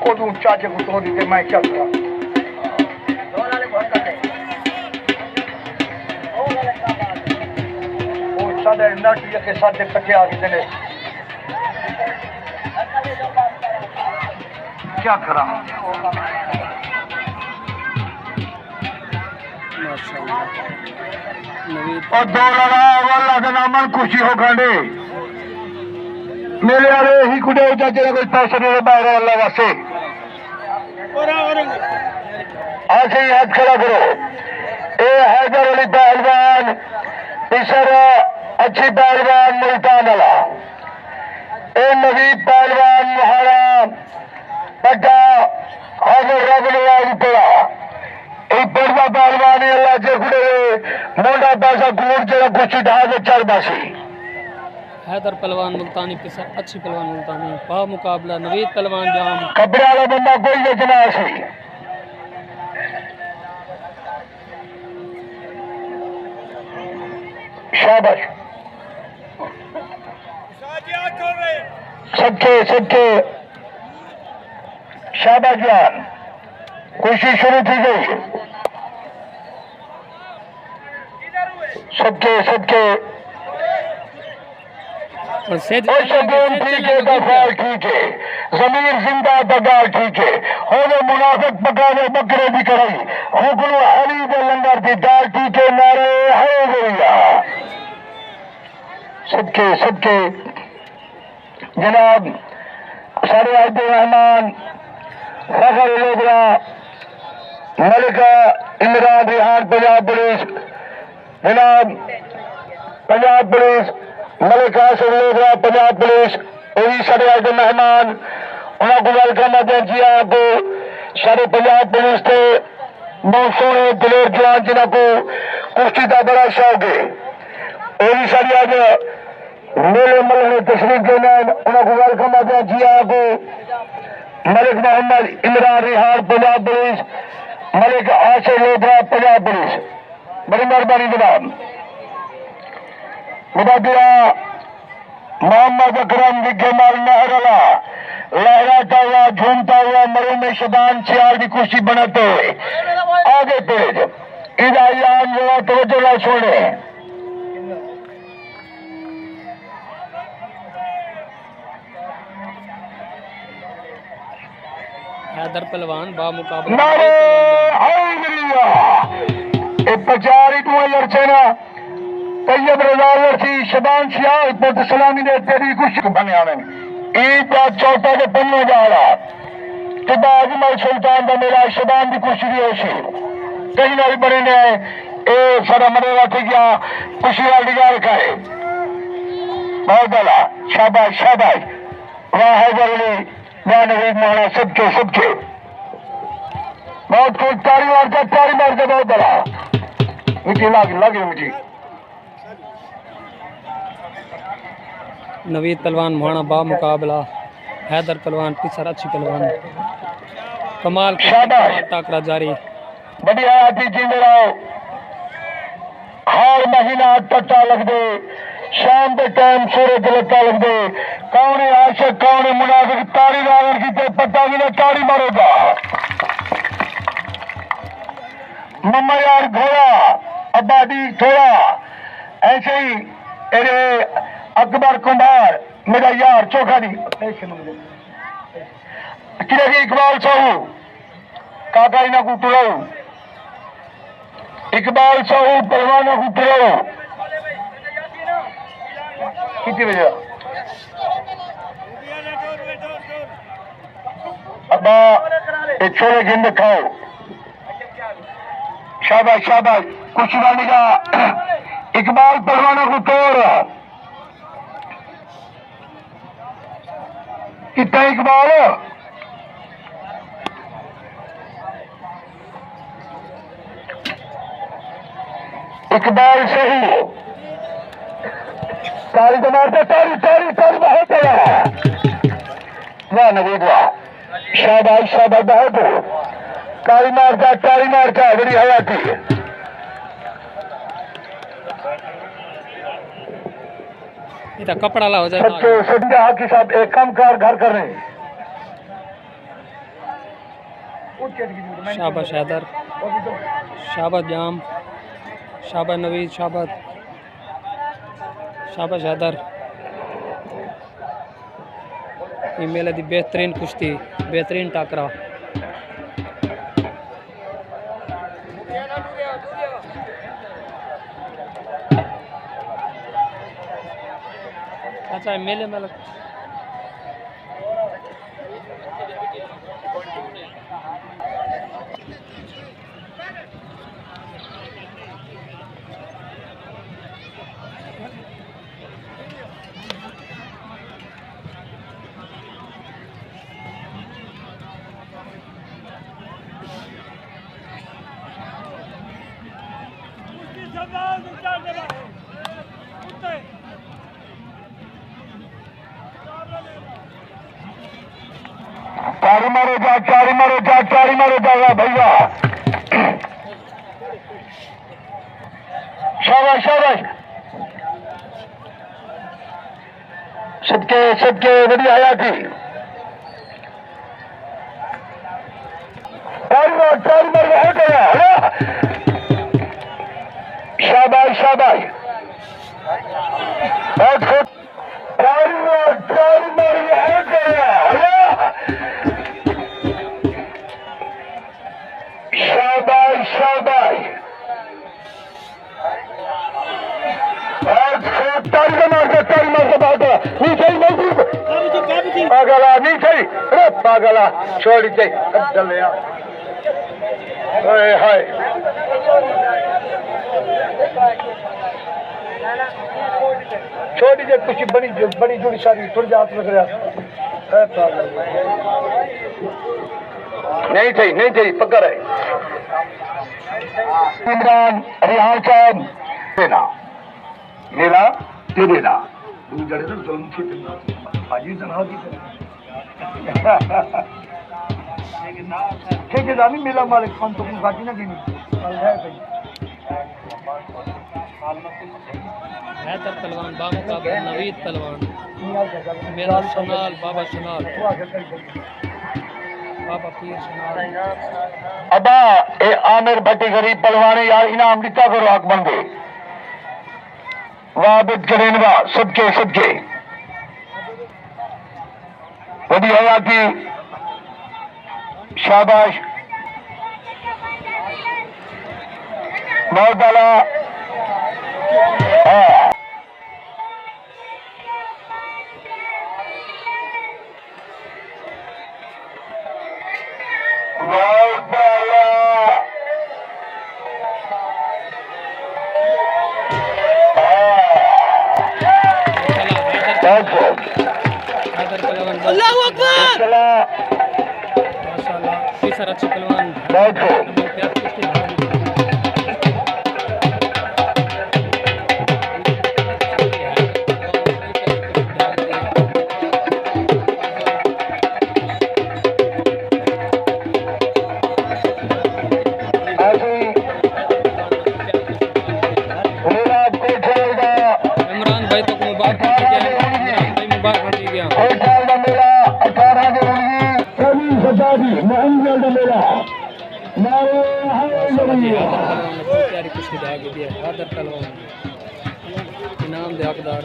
को चाचे को तो दी मैं चल रहा वो साढ़े नट के साढ़े कटे आ गए ने क्या करा और दो लड़ा वाला का नाम खुशी हो खंडे मेरे यारे ही कुड़े चाचे कोई पैसे नहीं बाहर अल्लाह वास्ते ऐसे ही हाथ खड़ा करो ए हैदर अली पहलवान पिसर अच्छी पहलवान मुल्तान वाला ए नवीद पहलवान मुहारा बड़ा हाजिर रब नवाज पड़ा एक बड़ा पहलवान अल्लाह जे कुड़े मोटा पैसा गुड़ जरा कुछ ढाल चढ़ बासी हैदर पहलवान मुल्तानी पिसर अच्छी पहलवान मुल्तानी बा मुकाबला नवीद पहलवान जाम कपड़े वाला बंदा कोई बेचना ऐसी शाबाश सबके सबके शाबाश जान खुशी शुरू की गई सबके सबके ठीक है दफाल ठीक है जमीर जिंदा बगाल ठीक है होने मुनाफिक पकाने बकरे भी कराई हुक्म हरी दे लंगर की दाल ठीक है नारे है गोरिया सबके सबके जनाब सारे अब्दुल रहमान फखर लोगरा मलिका इमरान रिहान पंजाब पुलिस जनाब पंजाब पुलिस मलिका लोगरा पंजाब पुलिस वही सारे आज मेहमान उन्होंने वेलकम जी आपको सारे पंजाब पुलिस के बहुत सोहने दिलेर जवान जिन्हों को कुश्ती का बड़ा शौक है वही सारी आज मेले मल तशरीफ देना उन्होंने वेलकम जी आपको मलिक मोहम्मद इमरान रिहान पंजाब पुलिस मलिक आशर लोगरा पंजाब पुलिस बड़ी मेहरबानी जनाब मुबादिया मोहम्मद अकरम विज्ञ माल नहरला लहराता हुआ झूमता हुआ मरू में शबान सियाल की कुर्सी बनाते हुए आगे तेज इदायान जरा तवज्जो छोड़े हैदर पहलवान बा मुकाबला नारे हाय पचारी तू लड़चे ना तैयब रजा लड़की शबान सियाल पुत सलामी ने तेरी कुछ बने आने ईद का चौथा के पन्ने जा रहा तिबा अजमल सुल्तान का मेरा शबान की कुछ भी होशी कहीं ना बने ने ए सारा मरेगा ठीक गया खुशी वाली गाल का है बहुत बड़ा शाबाश शाबाश वाह है जरूरी वाह नवीद मोहना सबके सबके बहुत कुछ तारी मार के बहुत बड़ा मिट्टी लगी मिट्टी नवीद पहलवान मोहाना बा मुकाबला हैदर पहलवान पिसर अच्छी पहलवान कमाल टाकरा जारी बढ़िया आती जींदे रहो हर महीना टट्टा लग दे शाम के टाइम सूरज लट्टा लग दे कौन आशिक कौन मुनाफिक तारी रावण की ते पट्टा भी ना तारी मारेगा मम्मा यार घोड़ा आबादी थोड़ा ऐसे ही अकबर कुमार मेरा यार चोखा नहीं कि इकबाल साहू काका इना को टुराऊ इकबाल साहू पहलवाना को टुराऊ कितने बजे अब्बा एक छोरे गिंद खाओ शाबाश शाबाश कुछ वाली का इकबाल पहलवाना को तोड़ कितना इकबाल इकबाल सही तारी तो मारते तारी तारी तारी बहुत बड़ा वाह नवीद वाह शाबाश शाबाश बहुत तारी मारता बड़ी हयाती है इधर कपड़ा ला हो जाए सच्चे संजय हाकी साहब एक कामकार घर कर रहे हैं। शाबाश हैदर, शाबाश जाम, शाबाश नवीद, शाबाश शाबाश हैदर। ये मेले दी बेहतरीन कुश्ती, बेहतरीन टाकरा। अच्छा मेले में चारी मारो जा, चारी मारो जा, चारी मारो जाएगा भैया। शाबाश शाबाश, सबके सबके बढ़िया हयाती। चारी मार है गया। शाबाश शाबाश, बहुत खूब। चारी मार है गया। शाबाश शाबाश, तारी मार से बात नीचे पागला नीचे, अरे पागला छोड़ दे चले हाय। छोड़ी दे कुछ बड़ी बड़ी जोड़ी सारी थोड़ी हाथ लग रहा। नहीं चाहिए पक्का रहे। इमरान रिहान साहब देना मेरा दे देना ठेकेदारी मेला मालिक कौन तो बाकी ना देनी। हैदर पहलवान बामुकाबला नवीद पहलवान, मेरा शनाल बाबा शनाल, बाबा पीर शनाल। अबा ए आमिर भट्टी गरीब पहलवाने यार इनाम दिता करो हक बंदे वाबिद करेनवा सबके सबके वडी हयाती। शाबाश बहुत डाला। हैदर पहलवान अल्लाहू अकबर माशाल्लाह, तीसरा अच्छी पहलवान इमरान भाई तो मुबारक हो गया, इमरान भाई मुबारक हो गया। प्यारी कुश्ती दे आगे दिया हैदर पहलवान इनाम दे हकदार।